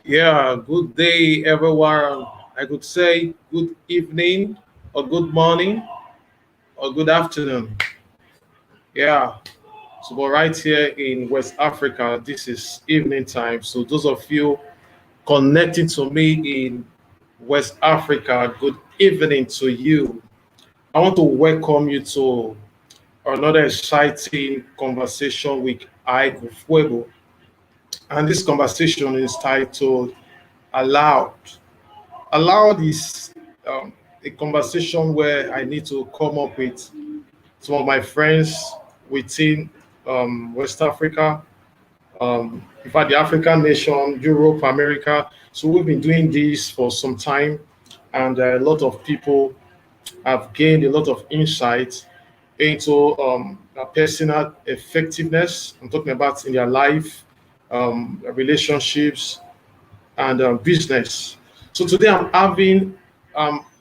Yeah, good day, everyone. I could say good evening, or good morning, or good afternoon. Yeah, so we're right here in West Africa. This is evening time. So, those of you connecting to me in West Africa, good evening to you. I want to welcome you to another exciting conversation with Iyke Ofuebo. And this conversation is titled Allowed. Allowed is a conversation where I need to come up with some of my friends within West Africa, in fact, the African nation, Europe, America. So we've been doing this for some time, and a lot of people have gained a lot of insight into personal effectiveness. I'm talking about in their life, relationships, and business. So today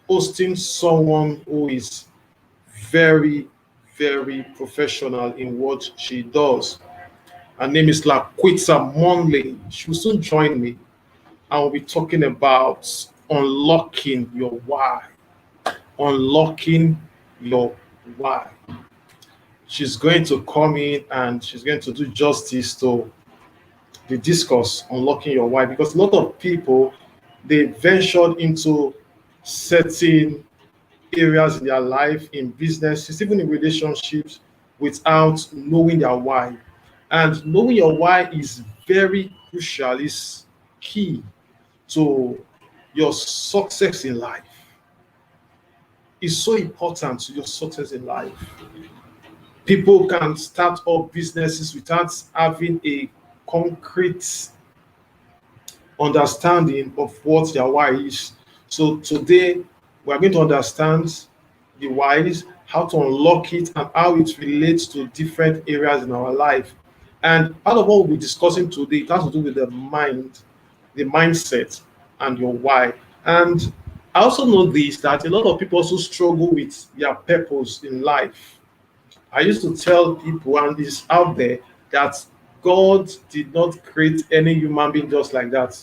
hosting someone who is very, very professional in what she does. Her name is LaQuita Monley. She will soon join me, and we'll be talking about unlocking your why. Unlocking your why. She's going to come in and she's going to do justice to the discourse unlocking your why, because a lot of people, they ventured into certain areas in their life, in businesses, even in relationships, without knowing their why. And knowing your why is very crucial, is key to your success in life. It's so important to your success in life. People can start up businesses without having a concrete understanding of what their why is. So today we are going to understand the whys, how to unlock it, and how it relates to different areas in our life. And part of what we'll be discussing today, it has to do with the mind, the mindset, and your why. And I also know this, that a lot of people also struggle with their purpose in life. I used to tell people, and it's out there, that God did not create any human being just like that.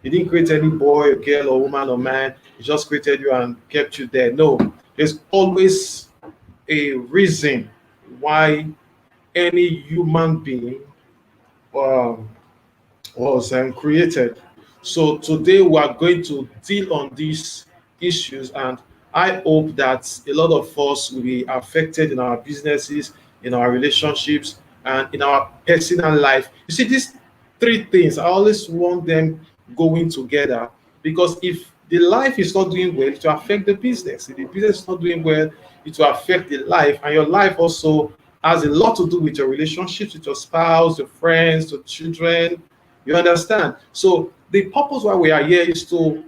He didn't create any boy, or girl, or woman, or man. He just created you and kept you there. No, there's always a reason why any human being um, was created. So today we are going to deal on these issues, and I hope that a lot of us will be affected in our businesses, in our relationships, and in our personal life. You see, these three things, I always want them going together, because if the life is not doing well, it will affect the business. If the business is not doing well, it will affect the life, and your life also has a lot to do with your relationships with your spouse, your friends, your children. You understand? So the purpose why we are here is to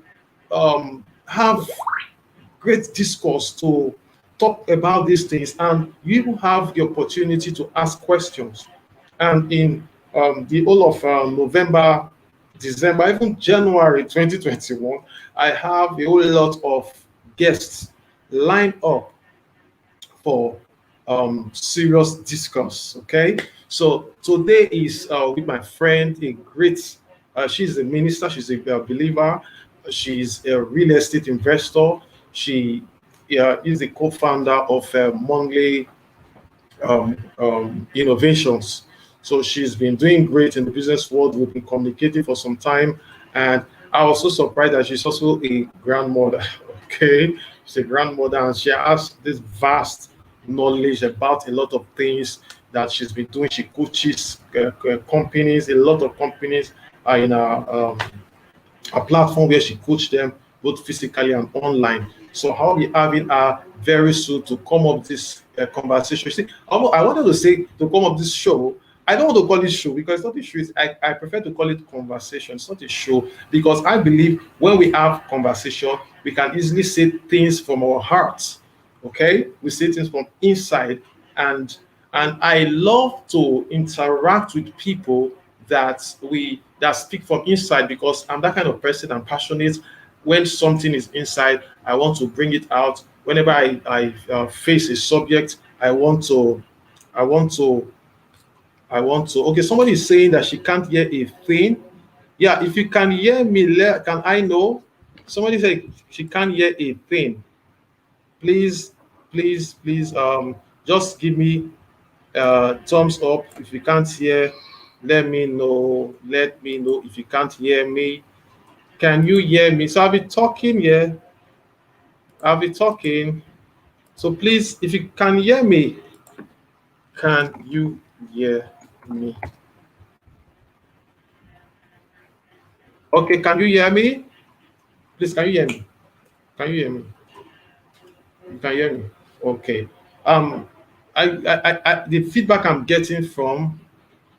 have great discourse, to talk about these things, and you will have the opportunity to ask questions. And in the whole of November, December, even January 2021, I have a whole lot of guests lined up for serious discourse. Okay, so today is with my friend, a great. She's a minister. She's a believer. She's a real estate investor. She is the co-founder of Monley Innovations. So she's been doing great in the business world. We've been communicating for some time, and I was so surprised that she's also a grandmother. Okay, she's a grandmother, and she has this vast knowledge about a lot of things that she's been doing. She coaches companies. A lot of companies are in a platform where she coached them both physically and online. So I'll be having her very soon to come up this conversation. See, I wanted to say to come up this show. I don't want to call it show because it's not a show. I prefer to call it conversation. It's not a show because I believe when we have conversation, we can easily say things from our hearts. Okay, we say things from inside, and I love to interact with people that speak from inside, because I'm that kind of person. I'm passionate. When something is inside, I want to bring it out. Whenever I face a subject, I want to I want to. Okay, somebody is saying that she can't hear a thing. Yeah, if you can hear me, can I know? Somebody said she can't hear a thing. Please, please, just give me thumbs up. If you can't hear, let me know. Let me know if you can't hear me. Can you hear me? So I'll be talking here. I'll be talking. So please, if you can hear me, can you hear me? Okay, can you hear me? Please, can you hear me? Can you hear me? You can hear me. Okay. Um, the feedback I'm getting from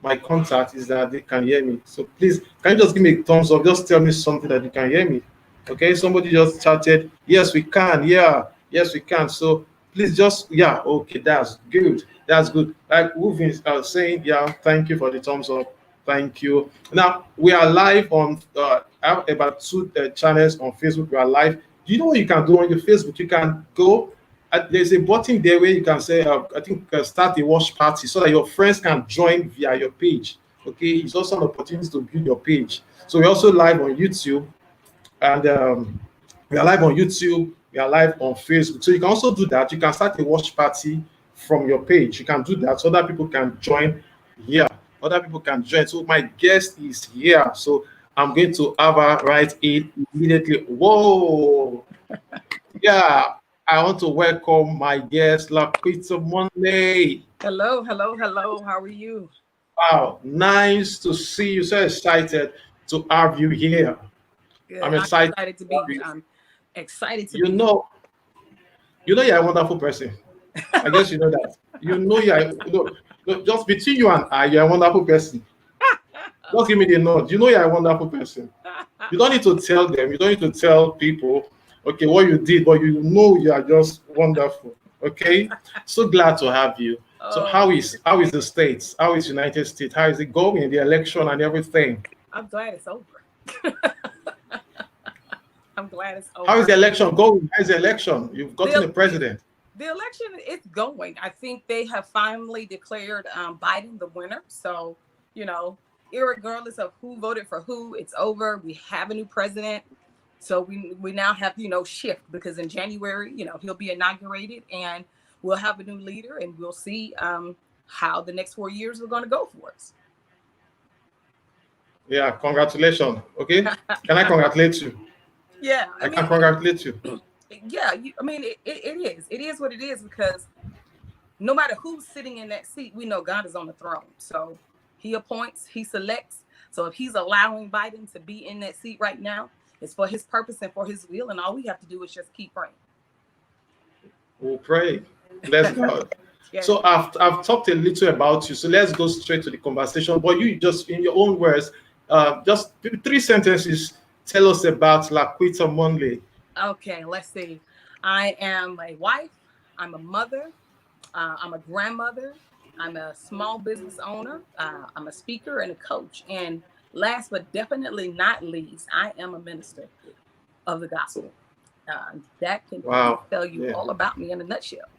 my contact is that they can hear me. So please, can you just give me a thumbs up? Just tell me something that you can hear me. Okay, somebody just chatted, yes, we can. Yeah, yes, we can. So please just, yeah, okay, that's good. That's good. Like we've been saying, yeah, thank you for the thumbs up. Thank you. Now, we are live on, I have about two channels on Facebook. We are live. Do you know what you can do on your Facebook? You can go, there's a button there where you can say, I think, start a watch party so that your friends can join via your page. Okay, it's also an opportunity to build your page. So we're also live on YouTube, and we are live on YouTube. We are live on Facebook. So you can also do that. You can start a watch party from your page. You can do that so other people can join here. Other people can join. So my guest is here. So I'm going to have her write it immediately. Whoa. Yeah. I want to welcome my guest, LaQuita Monley. Hello, hello, hello. How are you? Wow. Nice to see you. So excited to have you here. Good. I'm I'm excited excited to to have be. you. I'm excited to You be know, you're a wonderful person. I guess you know that. Just between you and I, you're a wonderful person. Just give me the nod. You know you're a wonderful person. You don't need to tell them. You don't need to tell people, okay, what you did, but you know you are just wonderful. Okay, so glad to have you. So oh, how is the states? How is United States? How is it going? The election and everything. I'm glad it's over. I'm glad it's How is over. the election going? How is the election? You've gotten The, a president. the election is going. I think they have finally declared Biden the winner. So, you know, irregardless of who voted for who, it's over. We have a new president. So we now have, shift because in January, he'll be inaugurated and we'll have a new leader and we'll see how the next 4 years are going to go for us. Yeah, congratulations. Okay, can I congratulate you? Yeah, I I can mean, congratulate you. yeah, I mean, it is. It is what it is because no matter who's sitting in that seat, we know God is on the throne. So he appoints, he selects. So if he's allowing Biden to be in that seat right now, it's for his purpose and for his will. And all we have to do is just keep praying. We'll pray. Bless God. Yeah. So I've talked a little about you. So let's go straight to the conversation. But you just, in your own words, just three sentences, tell us about LaQuita Monley. Okay, let's see. I am a wife. I'm a mother. I'm a grandmother. I'm a small business owner. I'm a speaker and a coach. And last but definitely not least, I am a minister of the gospel. That can Wow. tell you Yeah. all about me in a nutshell.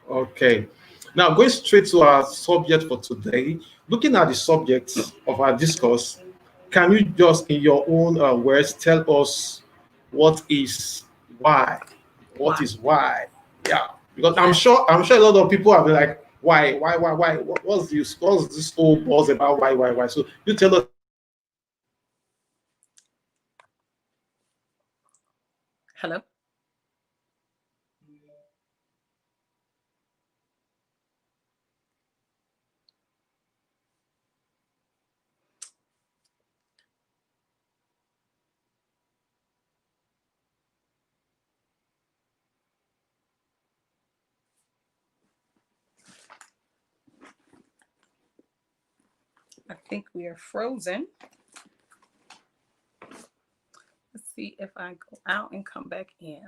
Okay. Now going straight to our subject for today. Looking at the subject of our discourse, can you just, in your own words, tell us what is why? What Why? is why? Yeah, because I'm Yeah. sure I'm sure a lot of people have been like, why? What's this whole buzz about why? So you tell us. Hello. I think we are frozen. Let's see if I go out and come back in.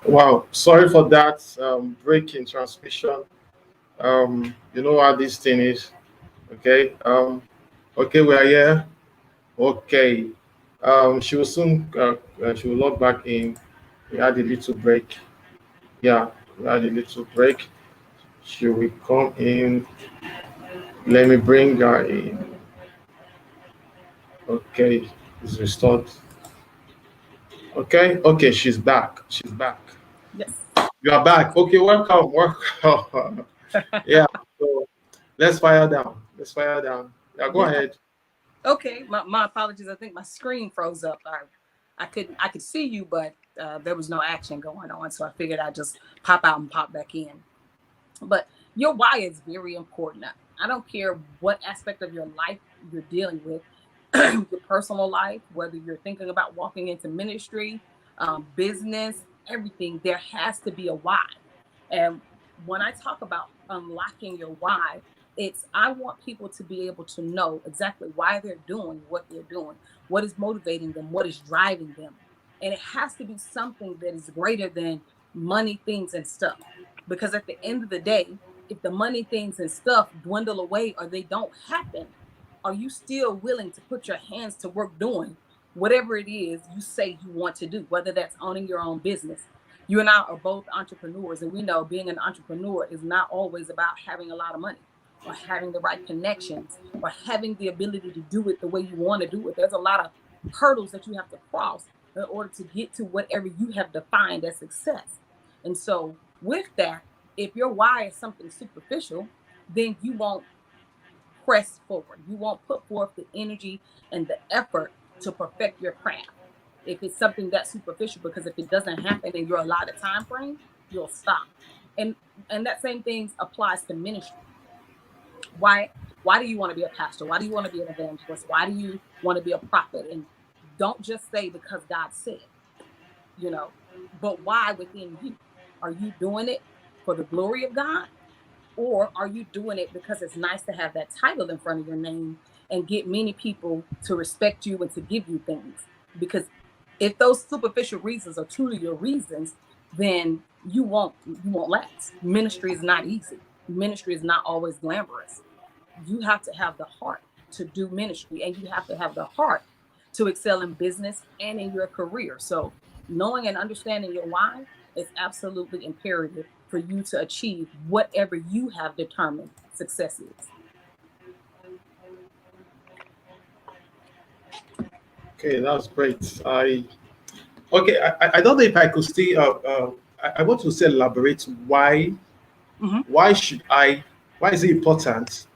Wow, sorry for that break in transmission. You know how this thing is. Okay. Okay, we are here. Okay. She will soon. She will log back in. We had a little break. Yeah, we had a little break. She will come in. Let me bring her in. Okay, it's restored. Okay, okay, she's back. She's back. Yes. You are back. Okay, welcome, welcome. Yeah. So let's fire down. Let's fire down. Yeah, go Yeah. ahead. Okay. My apologies. I think my screen froze up. I could see you, but there was no action going on. So I figured I'd just pop out and pop back in. But your why is very important. I don't care what aspect of your life you're dealing with, your personal life, whether you're thinking about walking into ministry, business, everything, there has to be a why. And when I talk about unlocking your why, it's I want people to be able to know exactly why they're doing what they're doing, what is motivating them, what is driving them. And it has to be something that is greater than money, things, and stuff. Because at the end of the day, if the money, things, and stuff dwindle away or they don't happen, are you still willing to put your hands to work doing whatever it is you say you want to do, whether that's owning your own business? You and I are both entrepreneurs, and we know being an entrepreneur is not always about having a lot of money or having the right connections or having the ability to do it the way you want to do it. There's a lot of hurdles that you have to cross in order to get to whatever you have defined as success. And so, with that, if your why is something superficial, then you won't press forward. You won't put forth the energy and the effort to perfect your craft. If it's something that's superficial, because if it doesn't happen in your allotted time frame, you'll stop. And and that same thing applies to ministry. Why why do you want to be a pastor? Why do you want to be an evangelist? Why do you want to be a prophet? And don't just say because God said, you know, but why within you? Are you doing it for the glory of God? Or are you doing it because it's nice to have that title in front of your name and get many people to respect you and to give you things? Because if those superficial reasons are truly your reasons, then you won't last. Ministry is not easy. Ministry is not always glamorous. You have to have the heart to do ministry, and you have to have the heart to excel in business and in your career. So knowing and understanding your why is absolutely imperative for you to achieve whatever you have determined success is. Okay, that's great. I don't know if I could still. I want to say elaborate why. Hmm. Why should I? Why is it important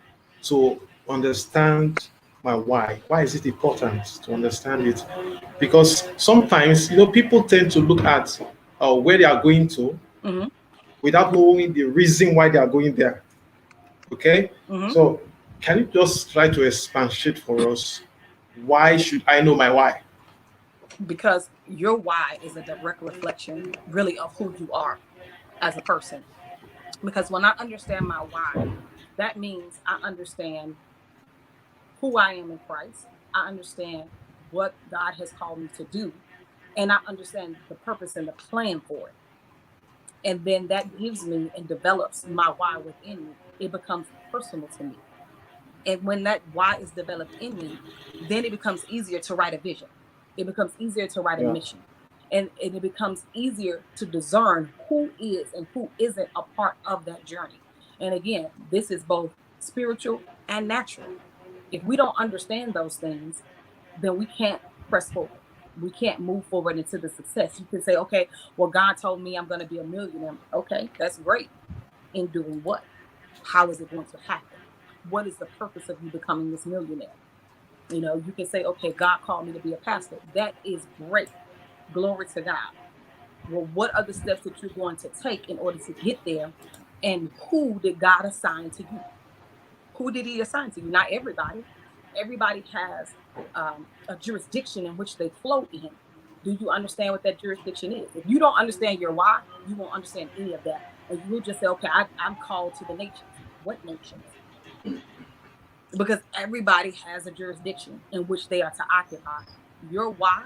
to understand my why? Why is it important to understand it? Because sometimes people tend to look at where they are going to Hmm. without knowing the reason why they are going there. Okay, Hmm. so can you just try to expatiate for us? Why should I know my why? Because your why is a direct reflection, really, of who you are as a person. Because when I understand my why, that means I understand who I am in Christ. I understand what God has called me to do, and I understand the purpose and the plan for it. And then that gives me and develops my why within me. It becomes personal to me. And when that why is developed in me, then it becomes easier to write a vision. It becomes easier to write a Yeah, mission. And it becomes easier to discern who is and who isn't a part of that journey. And again, this is both spiritual and natural. If we don't understand those things, then we can't press forward. We can't move forward into the success. You can say, okay, well, God told me I'm going to be a millionaire. Okay, that's great. In doing what? How is it going to happen? What is the purpose of you becoming this millionaire? You can say, okay, God called me to be a pastor. That is great. Glory to God. Well, what are the steps that you're going to take in order to get there? And who did God assign to you? Who did he assign to you? Not everybody. Everybody has a jurisdiction in which they flow in. Do you understand what that jurisdiction is? If you don't understand your why, you won't understand any of that. And you will just say, okay, I'm called to the nations. What nations? Because everybody has a jurisdiction in which they are to occupy. Your why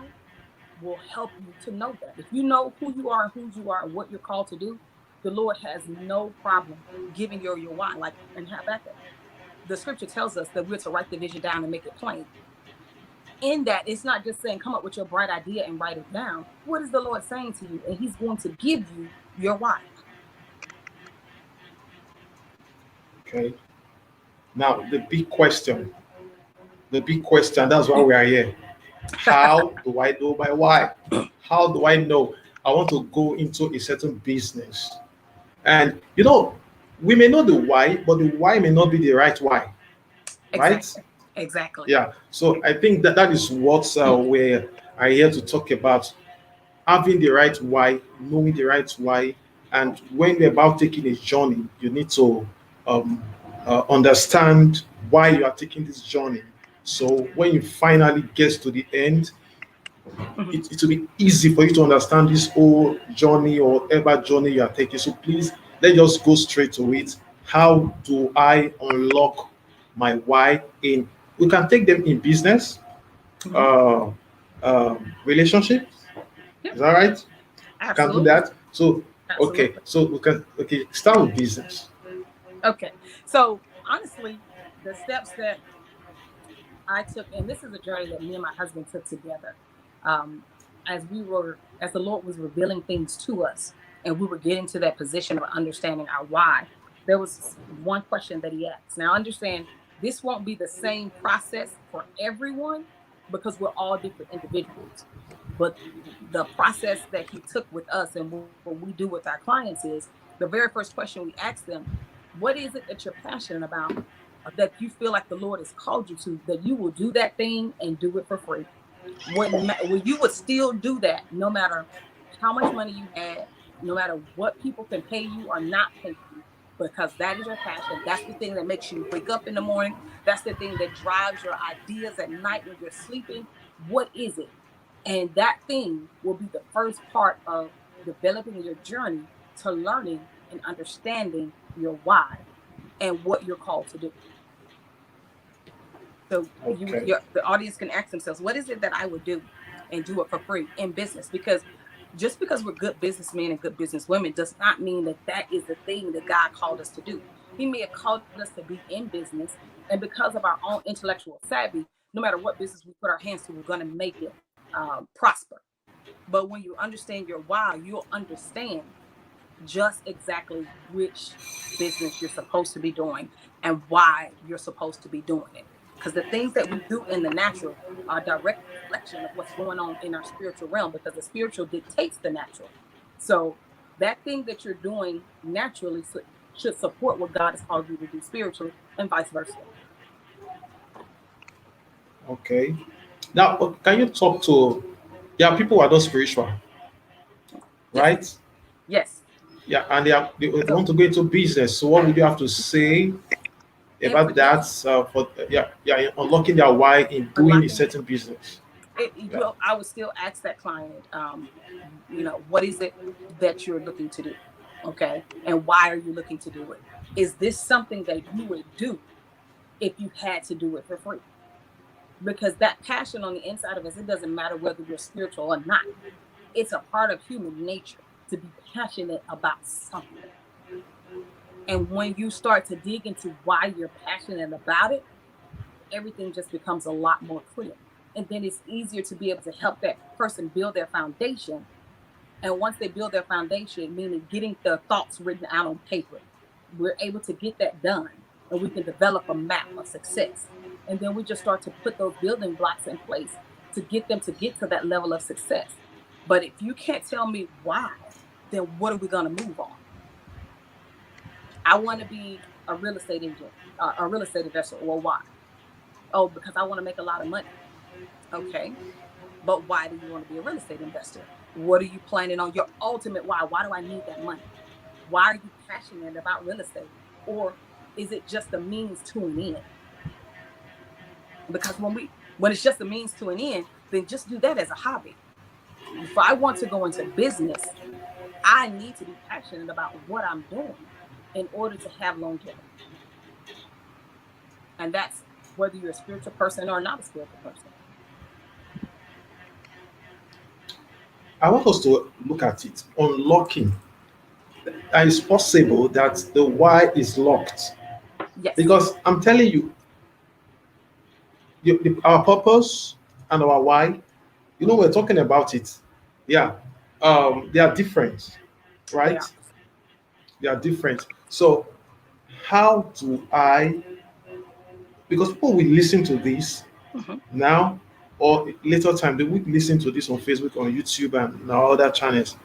will help you to know that. If you know who you are and whose you are and what you're called to do, the Lord has no problem giving you your why. Like in Habakkuk, the scripture tells us that we're to write the vision down and make it plain. In that, it's not just saying come up with your bright idea and write it down. What is the Lord saying to you? And He's going to give you your why. Okay. Now the big question, that's why we are here. How do I know my why? How do I know I want to go into a certain business? And we may know the why, but the why may not be the right why, right? Exactly. Exactly. Yeah. So I think that is what we are here to talk about: having the right why, knowing the right why, and when we're about taking a journey, you need to um, understand why you are taking this journey. So when you finally get to the end, Mhm. it will be easy for you to understand this whole journey or whatever journey you are taking. So please, let's just go straight to it. How do I unlock my why in? We can take them in business, Mhm. uh, relationship. Yep. Is that right? Can do Absolutely. that. So okay, Absolutely. so we can start with business. Okay. So honestly, the steps that I took, and this is a journey that me and my husband took together, um, as the Lord was revealing things to us, and we were getting to that position of understanding our why. There was one question that He asked. Now, understand this won't be the same process for everyone because we're all different individuals. But the process that He took with us and what we do with our clients is the very first question we ask them: what is it that you're passionate about, that you feel like the Lord has called you to, that you will do that thing and do it for free. When you would still do that, no matter how much money you had, no matter what people can pay you or not pay you, because that is your passion. That's the thing that makes you wake up in the morning. That's the thing that drives your ideas at night when you're sleeping. What is it? And that thing will be the first part of developing your journey to learning and understanding your why and what you're called to do. So Okay. the audience can ask themselves, what is it that I would do and do it for free in business? Because just because we're good businessmen and good businesswomen does not mean that that is the thing that God called us to do. He may have called us to be in business, and because of our own intellectual savvy, no matter what business we put our hands to, we're going to make it prosper. But when you understand your why, you'll understand just exactly which business you're supposed to be doing and why you're supposed to be doing it. Because the things that we do in the natural are a direct reflection of what's going on in our spiritual realm, because the spiritual dictates the natural. So that thing that you're doing naturally should support what God has called you to do spiritually, and vice versa. Okay. Now, can you talk to? Yeah, people who are not spiritual, Yes. right? Yes. Yeah, and they So want to go into business. So what would you have to say every about day, that? For unlocking their why in doing a unlocking certain business. Yeah. I would still ask that client, what is it that you're looking to do? Okay. And why are you looking to do it? Is this something that you would do if you had to do it for free? Because that passion on the inside of us, it doesn't matter whether we're spiritual or not. It's a part of human nature to be passionate about something. And when you start to dig into why you're passionate about it, everything just becomes a lot more clear. And then it's easier to be able to help that person build their foundation. And once they build their foundation, meaning getting their thoughts written out on paper, we're able to get that done and we can develop a map of success. And then we just start to put those building blocks in place to get them to get to that level of success. But if you can't tell me why, then what are we going to move on? I want to be a real estate agent, a real estate investor, or why? Oh, because I want to make a lot of money. Okay. But why do you want to be a real estate investor? What are you planning on your ultimate why? Why do I need that money? Why are you passionate about real estate? Or is it just a means to an end? Because when it's just a means to an end, then just do that as a hobby. If I want to go into business, I need to be passionate about what I'm doing in order to have longevity. And that's whether you're a spiritual person or not a spiritual person. I want us to look at it, unlocking. It's possible that the why is locked Yes. because I'm telling you, our purpose and our why, we're talking about it. Yeah, they are different, They right? are. They are different. So, how do I, because people will listen to this Mhm. now or later time, they will listen to this on Facebook, on YouTube, and our other channels.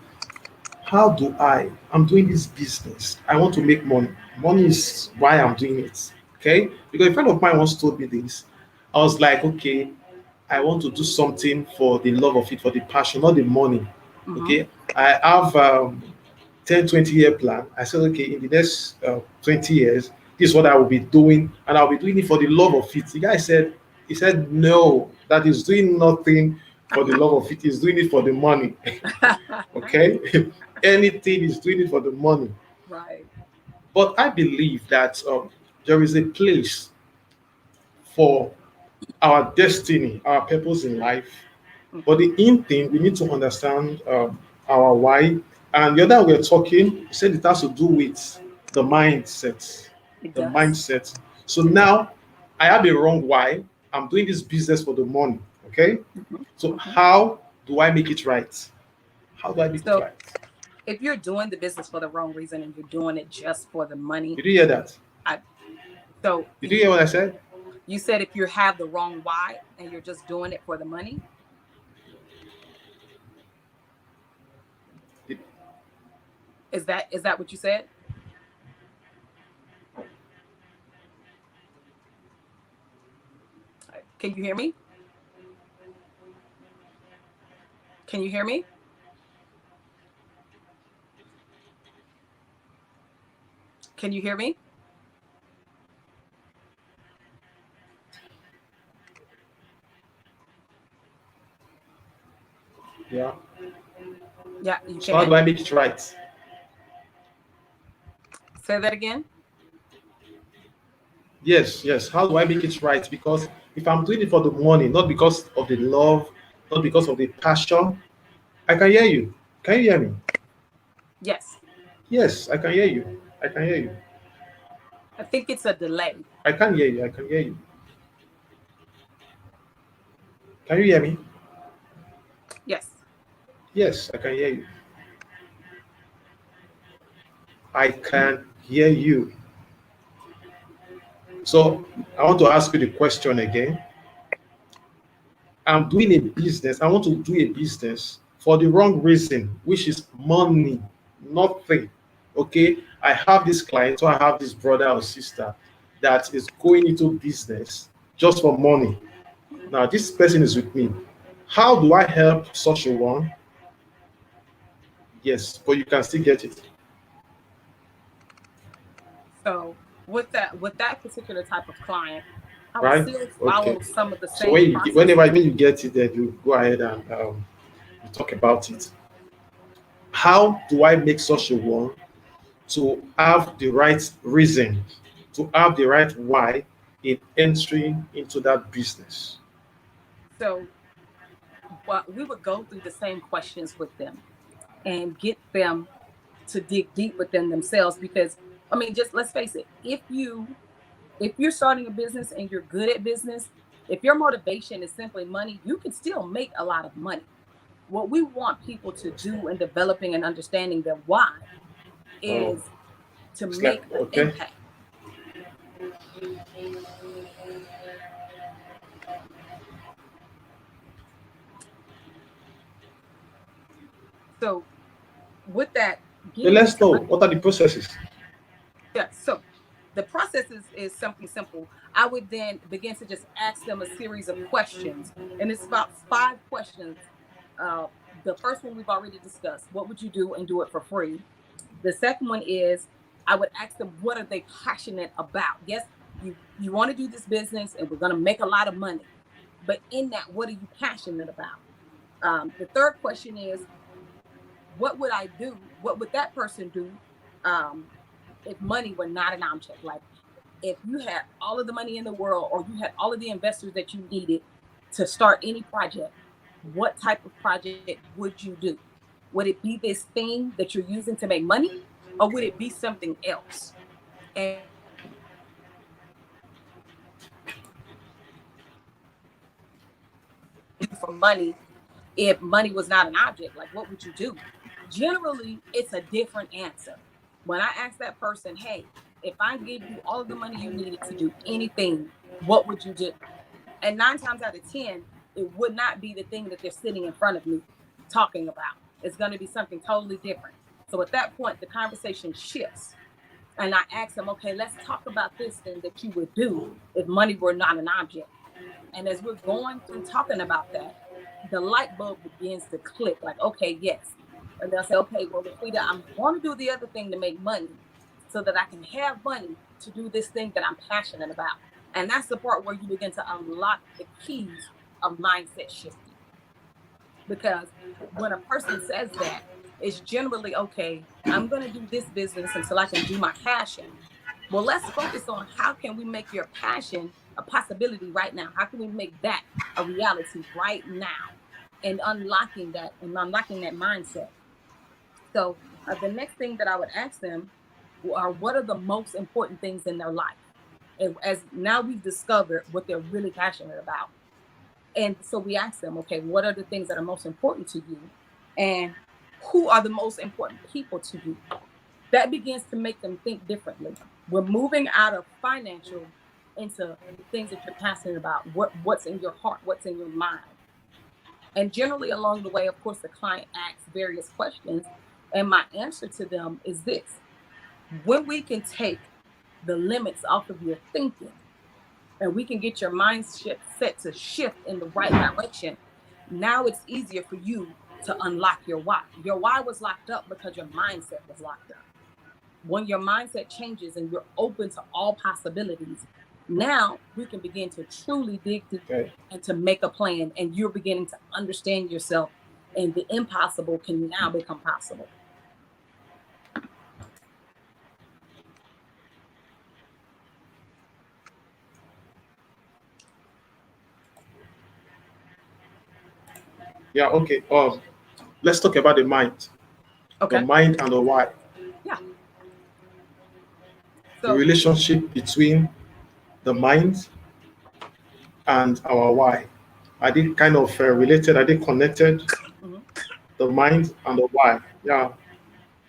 How do I'm doing this business, I want to make money. Money is why I'm doing it. Okay, because a friend of mine once told me this. I was like, okay, I want to do something for the love of it, for the passion, not the money. Mhm. Okay, I have 10, 20 year plan. I said, okay, in the next 20 years, this is what I will be doing, and I'll be doing it for the love of it. The guy said, he said, no, that is doing nothing for the love of it, he's doing it for the money. Okay, anything is doing it for the money. Right. But I believe that there is a place for our destiny, our purpose in life. But Mhm. the in thing, we need to understand our why. And the other we're talking, you said it has to do with the mindset. It The does. mindset. So now I have a wrong why. I'm doing this business for the money. Okay. Mhm. So Mhm. how do I make it right? How do I make it So right? if you're doing the business for the wrong reason and you're doing it just for the money, Did you hear that? I so Did you hear what I said? you said if you have the wrong why and you're just doing it for the money, Did- is that what you said? Can you hear me? Can you hear me? Can you hear me? Yeah. Yeah, you So how can. do I make it right? Say that again. Yes, yes. How do I make it right? Because if I'm doing it for the money, not because of the love, not because of the passion, I can hear you. Can you hear me? Yes. Yes, I can hear you. I can hear you. I think it's a delay. I can hear you. I can hear you. Can you hear me? Yes. Yes, I can hear you. I can hear you. So I want to ask you the question again. I'm doing a business. I want to do a business for the wrong reason, which is money, nothing. Okay. I have this client or I have this brother or sister that is going into business just for money. Now, this person is with me. How do I help such a one? Yes, but you can still get it, So with that particular type of client, I would right? still Okay. follow some of the So same when you get, whenever processes. when you get it, then you go ahead and you talk about it. How do I make such a one to have the right reason, to have the right why in entering into that business? So what we would go through the same questions with them and get them to dig deep within themselves because I mean just let's face it, if you're starting a business and you're good at business, if your motivation is simply money, you can still make a lot of money. What we want people to do in developing and understanding their why Oh, is to it's like make an okay. impact. So with that, Then getting let's into know what are the processes, yeah, so the process is something simple. I would then begin to just ask them a series of questions, and it's about 5 questions. Uh, the first one we've already discussed: what would you do and do it for free? The second one is I would ask them what are they passionate about. Yes, you want to do this business, and we're going to make a lot of money, but in that, what are you passionate about? The third question is what would I do? What would that person do? Um, if money were not an object, like if you had all of the money in the world or you had all of the investors that you needed to start any project, what type of project would you do? Would it be this thing that you're using to make money, or would it be something else? And for money, if money was not an object, like what would you do? Generally, it's a different answer. When I ask that person, hey, if I give you all of the money you needed to do anything, what would you do? And 9 times out of 10, it would not be the thing that they're sitting in front of me talking about. It's going to be something totally different. So at that point, the conversation shifts. And I ask them, okay, let's talk about this thing that you would do if money were not an object. And as we're going through talking about that, the light bulb begins to click like, okay, yes. And they'll say, okay, well, LaQuita, I'm going to do the other thing to make money so that I can have money to do this thing that I'm passionate about. And that's the part where you begin to unlock the keys of mindset shifting. Because when a person says that, it's generally, okay, I'm going to do this business until I can do my passion. Well, let's focus on how can we make your passion a possibility right now? How can we make that a reality right now? And unlocking that mindset. So the next thing that I would ask them are, what are the most important things in their life? And as now we've discovered what they're really passionate about. And so we ask them, okay, what are the things that are most important to you? And who are the most important people to you? That begins to make them think differently. We're moving out of financial into things that you're passionate about, what's in your heart, what's in your mind. And generally along the way, of course, the client asks various questions. And my answer to them is this: when we can take the limits off of your thinking and we can get your mindset set to shift in the right direction, now it's easier for you to unlock your why. Your why was locked up because your mindset was locked up. When your mindset changes and you're open to all possibilities, now we can begin to truly dig deep and to make a plan, and you're beginning to understand yourself, and the impossible can now become possible. Yeah, okay. Let's talk about the mind. The Okay. mind and the why. Yeah. The So relationship between the mind and our why. Are they kind of related? Are they connected? mhm. The mind and the why. Yeah.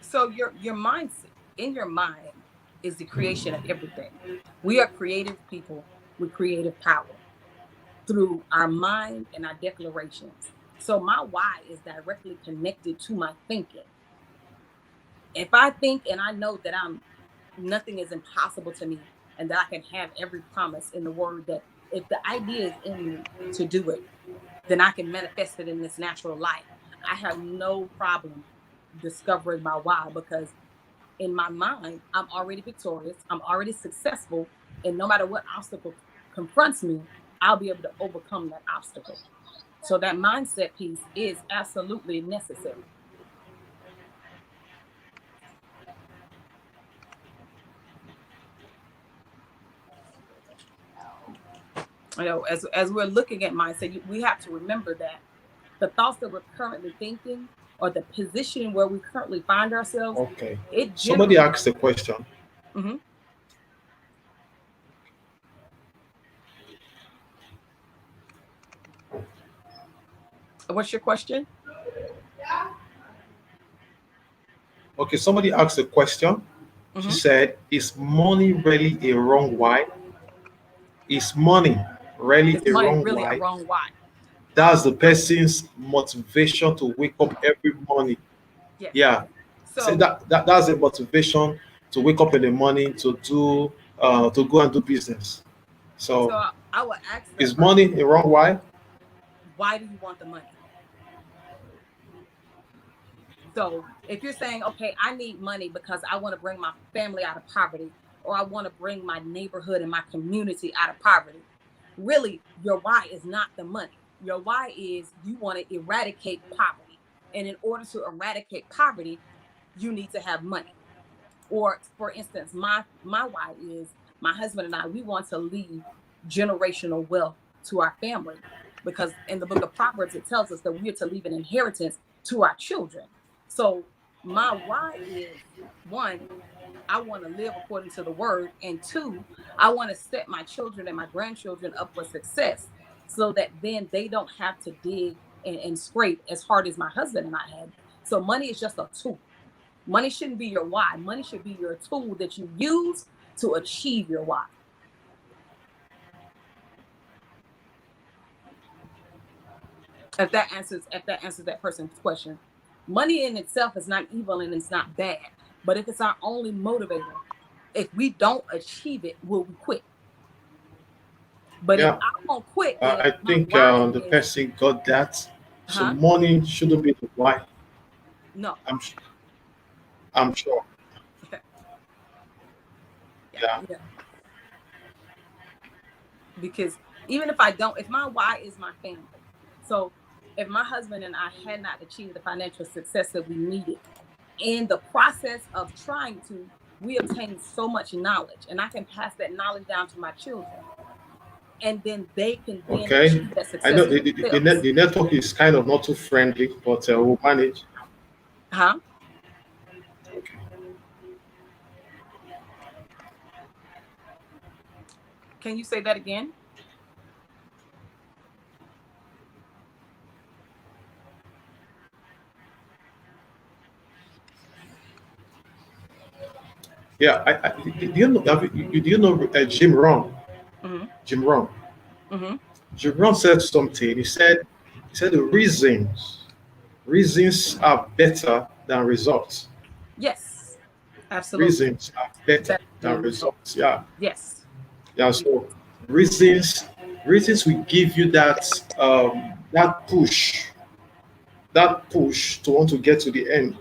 So your mindset in your mind is the creation of everything. We are creative people with creative power through our mind and our declarations. So my why is directly connected to my thinking. If I think and I know that I'm nothing is impossible to me and that I can have every promise in the word, that if the idea is in me to do it, then I can manifest it in this natural life. I have no problem discovering my why, because in my mind, I'm already victorious, I'm already successful, and no matter what obstacle confronts me, I'll be able to overcome that obstacle. So that mindset piece is absolutely necessary. As we're looking at mindset, we have to remember that the thoughts that we're currently thinking, or the position where we currently find ourselves, Okay. it Somebody generally. asked a question. Mhm. What's your question? Okay, somebody asked a question. She Mhm. said, is money really a wrong why? Is money really Is a money wrong really a why? wrong why? That's the person's motivation to wake up every morning. Yes. Yeah. So So that's a motivation to wake up in the morning to do to go and do business. So I would ask the is money person, a wrong why? why do you want the money? So if you're saying, okay, I need money because I want to bring my family out of poverty, or I want to bring my neighborhood and my community out of poverty, really, your why is not the money. Your why is you want to eradicate poverty. And in order to eradicate poverty, you need to have money. Or for instance, my why is my husband and I, we want to leave generational wealth to our family. because in the book of Proverbs, it tells us that we are to leave an inheritance to our children. So my why is, one, I want to live according to the word. And two, I want to set my children and my grandchildren up for success so that then they don't have to dig and scrape as hard as my husband and I had. So money is just a tool. Money shouldn't be your why. Money should be your tool that you use to achieve your why. If that answers that person's question. Money in itself is not evil and it's not bad. But if it's our only motivator, if we don't achieve it, will we quit? But if Yeah, I won't quit, if I my think why the is, person got that. So huh? money shouldn't be the why. No. I'm I'm sure. Yeah, Yeah. yeah. Because even if I don't, if my why is my family, so if my husband and I had not achieved the financial success that we needed, in the process of trying to, we obtained so much knowledge, and I can pass that knowledge down to my children, and then they can then Okay. achieve that I know success for themselves. the network is kind of not too friendly, but we'll manage. Huh? Okay. Can you say that again? Yeah. Do you know? Do you know Jim Rohn? Mm-hmm. Jim Rohn. Mm-hmm. Jim Rohn said something. He said the reasons are better than results. Yes, absolutely. Reasons are better Better than than results. results. Yeah. Yes. Yeah. So reasons reasons will give you that push to want to get to the end.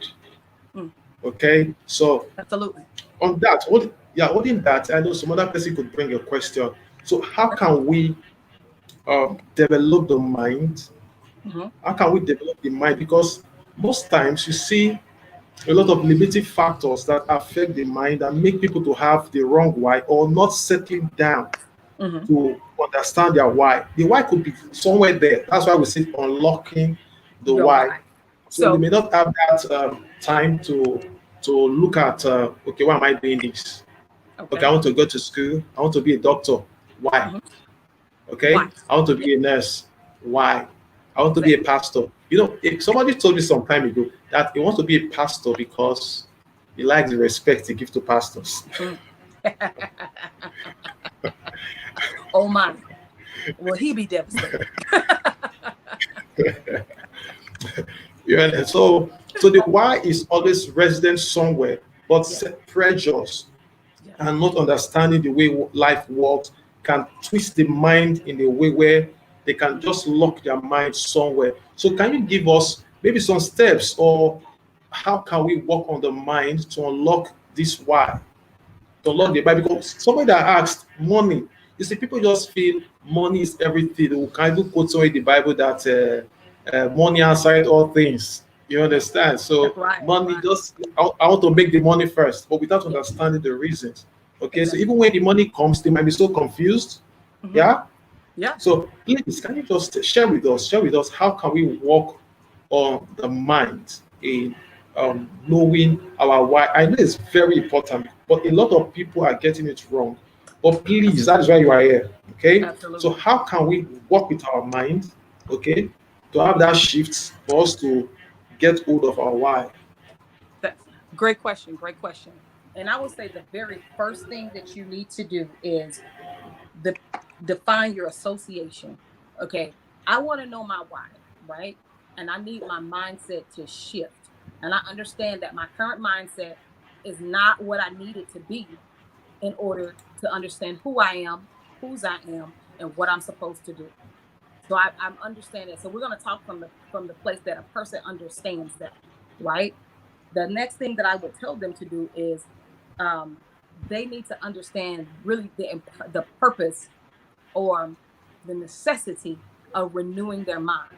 Mm, Okay. So absolutely. on that, holding that, I know some other person could bring a question. So how can we develop the mind? Mm-hmm. How can we develop the mind? Because most times you see a lot of limiting factors that affect the mind and make people to have the wrong why or not settling down Mm-hmm. to understand their why. The why could be somewhere there. That's why we say unlocking the Your why. why. So they So, may not have that time to look at okay, why am I doing this? Okay, I okay. want to go to school. I want to be a doctor. Why? Mm-hmm. Why? Okay, I want to Yeah, be a nurse. Why? I want to be a exactly. pastor. If somebody told me some time ago that he wants to be a pastor because he likes the respect he gives to pastors. Mm. Oh my. Will he be devastated? Yeah, and so the why is always resident somewhere, but Yeah. set pressures Yeah. and not understanding the way life works can twist the mind in a way where they can just lock their mind somewhere. So can you give us maybe some steps or how can we work on the mind to unlock this why? To unlock the why? Because somebody that asked money, you see, people just feel money is everything. We can even quote somewhere in the Bible that money answered all things. You understand? That's So right. money Right. just I want to make the money first, but without Yeah. understanding the reasons. Okay, so Exactly. even when the money comes, they might be so confused. Mm-hmm. Yeah. Yeah. So please, can you just share with us how can we work on the mind in knowing our why? I know it's very important, but a lot of people are getting it wrong. But please, that is why you are here. Okay. So Absolutely. how can we work with our mind? Okay, to have that shift for us to get hold of our why. That's great question. Great question. And I would say the very first thing that you need to do is the define your association. Okay. I want to know my why, right? And I need my mindset to shift. And I understand that my current mindset is not what I need it to be in order to understand who I am, whose I am, and what I'm supposed to do. So I'm understanding. So we're going to talk from the place that a person understands that, right? The next thing that I would tell them to do is um, they need to understand really the purpose or the necessity of renewing their mind.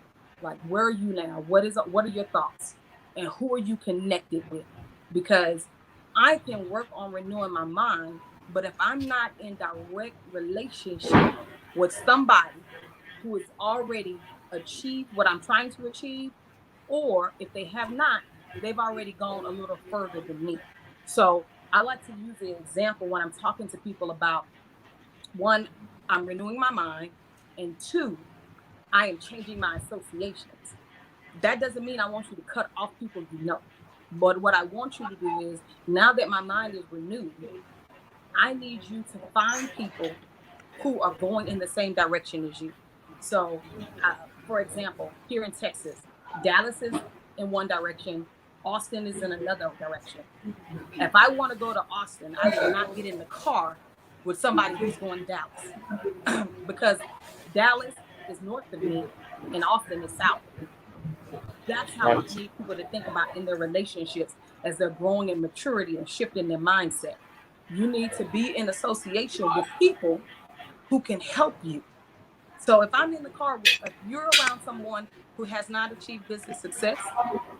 Like, where are you now? What are your thoughts? And who are you connected with? Because I can work on renewing my mind, but if I'm not in direct relationship with somebody, who has already achieved what I'm trying to achieve, or if they have not, they've already gone a little further than me. So I like to use the example when I'm talking to people about, one, I'm renewing my mind, and two, I am changing my associations. That doesn't mean I want you to cut off people you know. But what I want you to do is, now that my mind is renewed, I need you to find people who are going in the same direction as you. So, for example, here in Texas, Dallas is in one direction, Austin is in another direction. If I want to go to Austin, I will not get in the car with somebody who's going to Dallas because Dallas is north of me and Austin is south of me. That's how I Right. need people to think about in their relationships as they're growing in maturity and shifting their mindset. You need to be in association with people who can help you. So if I'm in the car, if you're around someone who has not achieved business success,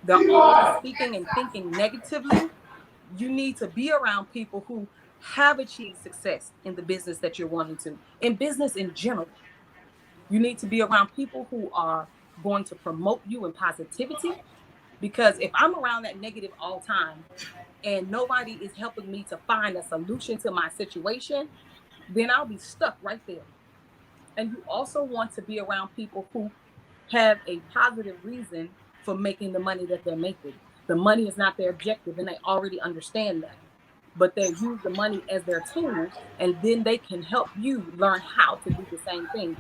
they're always speaking and thinking negatively, you need to be around people who have achieved success in the business that you're wanting to, in business in general. You need to be around people who are going to promote you in positivity. Because if I'm around that negative all time and nobody is helping me to find a solution to my situation, then I'll be stuck right there. And you also want to be around people who have a positive reason for making the money that they're making. The money is not their objective, and they already understand that. But they use the money as their tool, and then they can help you learn how to do the same thing,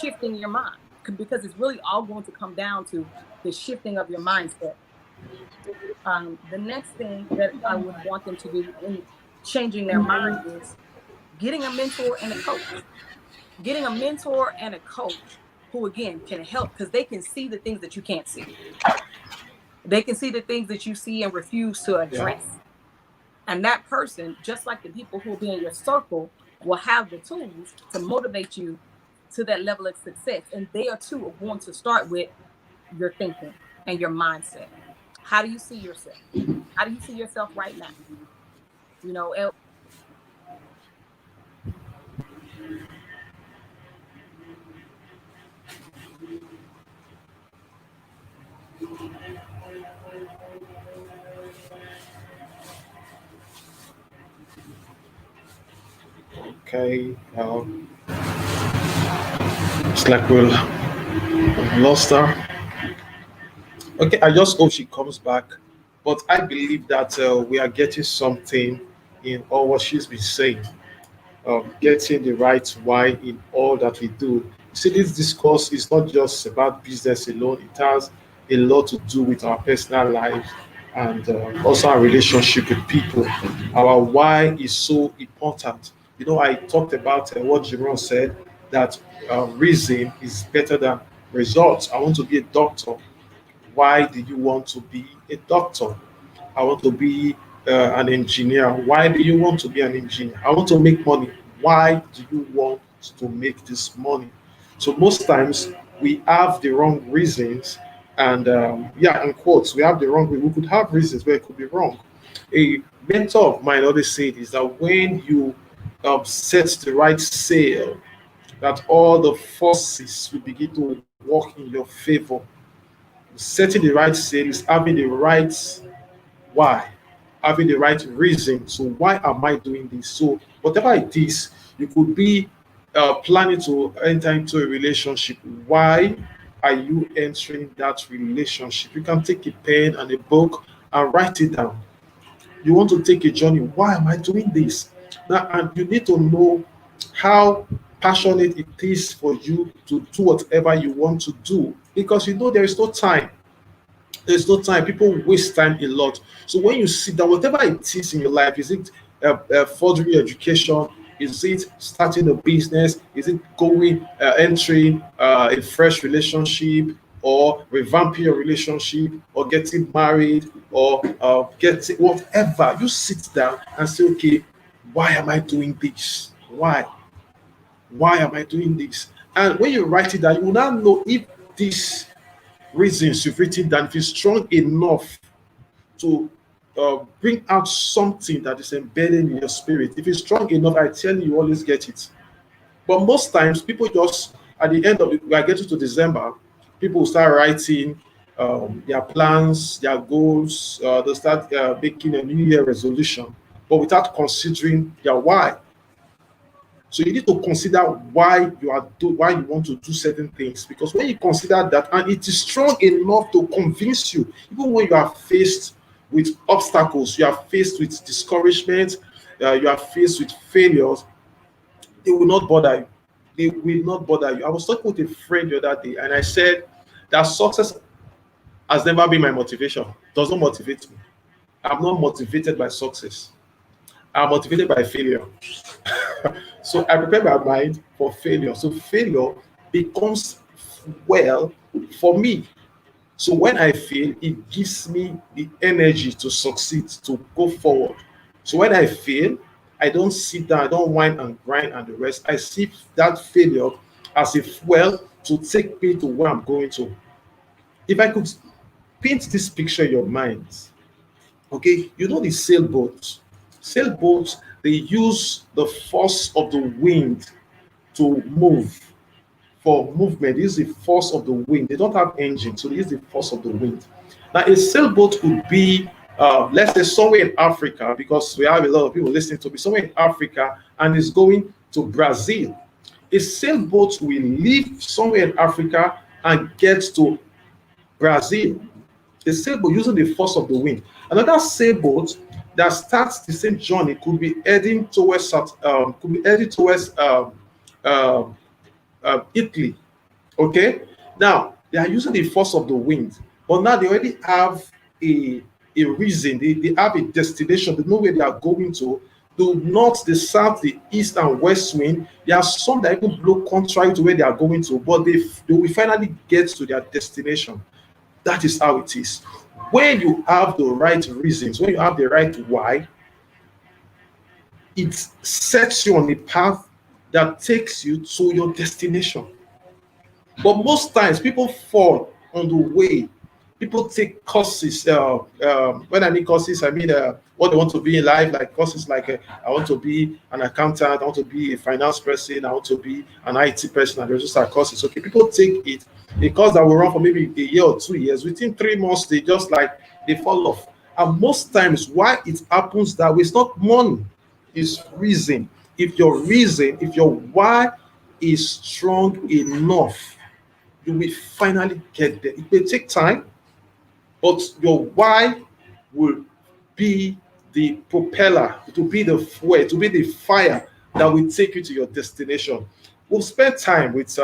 shifting your mind. Because it's really all going to come down to the shifting of your mindset. The next thing that I would want them to do in changing their mind is getting a mentor and a coach. Getting a mentor and a coach who, again, can help because they can see the things that you can't see. They can see the things that you see and refuse to Yeah. address. And that person, just like the people who will be in your circle, will have the tools to motivate you to that level of success. And they are too are going to start with your thinking and your mindset. How do you see yourself? How do you see yourself right now? You know, Okay. It's like we've lost her. Okay, I just hope she comes back. But I believe that we are getting something in all what she's been saying. Getting the right why in all that we do. See, this discourse is not just about business alone, it has a lot to do with our personal lives and also our relationship with people. Our why is so important. You know, I talked about what Jerome said that reason is better than results. I want to be a doctor. Why do you want to be a doctor? I want to be an engineer. Why do you want to be an engineer? I want to make money. Why do you want to make this money? So most times we have the wrong reasons, and yeah, in quotes, we have the wrong. We could have reasons where it could be wrong. A mentor of mine always said is that when you set the right sail, that all the forces will begin to work in your favor. Setting the right sail is having the right why, having the right reason. So why am I doing this? So whatever it is, you could be planning to enter into a relationship. Why are you entering that relationship? You can take a pen and a book and write it down. You want to take a journey. Why am I doing this? Now, and you need to know how passionate it is for you to do whatever you want to do because you know there is no time. There's no time. People waste time a lot. So when you sit down, whatever it is in your life, is it furthering your education? Is it starting a business? Is it going entering a fresh relationship, or revamping your relationship, or getting married, or getting whatever? You sit down and say, okay, why am I doing this? Why? Why am I doing this? And when you write it down, you will now know if this reasons you've written down, if it's strong enough to bring out something that is embedded in your spirit, if it's strong enough, I tell you, you always get it. But most times, people just At the end of it, we are getting to December, people will start writing their plans, their goals. They start making a New Year resolution, but without considering their why. So you need to consider why why you want to do certain things, because when you consider that and it is strong enough to convince you, even when you are faced with obstacles, you are faced with discouragement, you are faced with failures, they will not bother you. They will not bother you. I was talking with a friend the other day, and I said that success has never been my motivation. Does not motivate me. I'm not motivated by success. I'm motivated by failure. So I prepare my mind for failure. So failure becomes well for me. So when I fail, it gives me the energy to succeed, to go forward. So when I fail, I don't sit down, I don't whine and grind and the rest. I see that failure as a fuel to take me to where I'm going to. If I could paint this picture in your mind, okay, you know the sailboats. Sailboats, they use the force of the wind to move. For movement, they use the force of the wind. They don't have engine, so they use the force of the wind. Now, a sailboat could be, let's say, somewhere in Africa, because we have a lot of people listening to me, somewhere in Africa, and is going to Brazil. A sailboat will leave somewhere in Africa and get to Brazil. A sailboat using the force of the wind. Another sailboat that starts the same journey could be heading towards um, Italy. Okay, now they are using the force of the wind, but now they already have a reason. They have a destination. They know where they are going to. The north, the south, the east, and west wind. There are some that even blow contrary to where they are going to, but they will finally get to their destination. That is how it is. When you have the right reasons, when you have the right why, it sets you on a path that takes you to your destination. But most times people fall on the way. People take courses. When I mean courses, I mean what they want to be in life, like courses like I want to be an accountant, I want to be a finance person, I want to be an IT person, and there's just courses. Okay, people take it, a course that will run for maybe a year or 2 years. Within 3 months, they just like they fall off. And most times, why it happens that way, it's not money, it's reason. If your why is strong enough, you will finally get there. It may take time, but your why will be the propeller, it will be the fuel, it will be the fire that will take you to your destination. We'll spend time with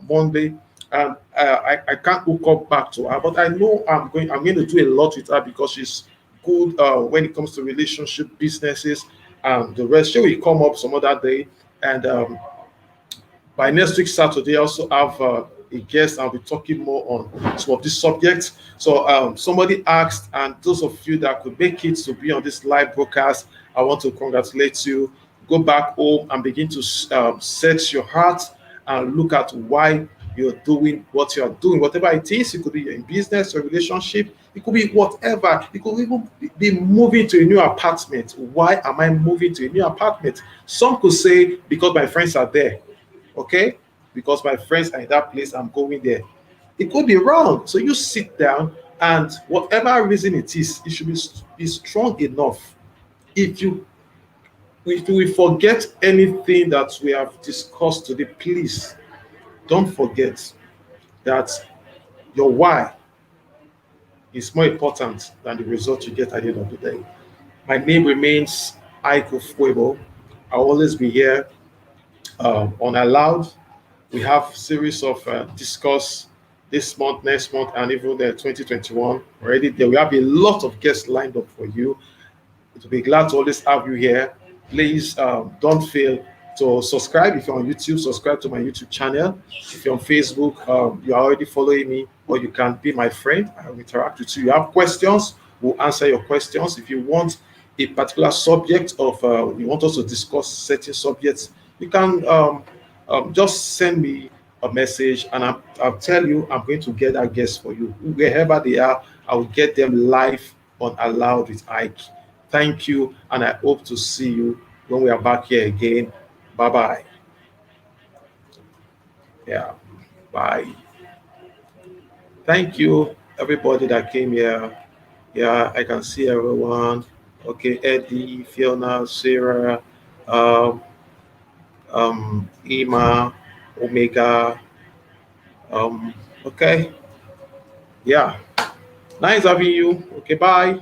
Monday, and I can't hook up back to her, but I know I'm going to do a lot with her because she's good when it comes to relationship, businesses, and the rest. She will come up some other day, and by next week Saturday, I also have a guest. I'll be talking more on some of these subjects. So somebody asked, and those of you that could make it to be on this live broadcast, I want to congratulate you. Go back home and begin to search your heart and look at why you're doing what you're doing. Whatever it is, it could be in business or relationship, it could be whatever. It could even be moving to a new apartment. Why am I moving to a new apartment? Some could say because my friends are there. Okay, because my friends are in that place, I'm going there. It could be wrong. So you sit down, and whatever reason it is, it should be strong enough. If you will forget anything that we have discussed today, please don't forget that your why is more important than the result you get at the end of the day. My name remains Iyke Ofuebo. I'll always be here on ALOUD. We have series of discuss this month, next month, and even 2021 already. There we have a lot of guests lined up for you. To be glad to always have you here. Please don't fail to subscribe. If you're on YouTube, subscribe to my YouTube channel. If you're on Facebook, you're already following me, or you can be my friend. I'll interact with you. You have questions, we'll answer your questions. If you want a particular subject of you want us to discuss certain subjects, you can just send me a message, and I'll tell you I'm going to get that guest for you. Wherever they are, I'll get them live on ALOUD with Iyke. Thank you, and I hope to see you when we are back here again. Bye bye. Yeah. Bye. Thank you, everybody that came here. Yeah, I can see everyone. Okay, Eddie, Fiona, Sarah, um, Ima, Omega. Okay, yeah. Nice having you. Okay, bye.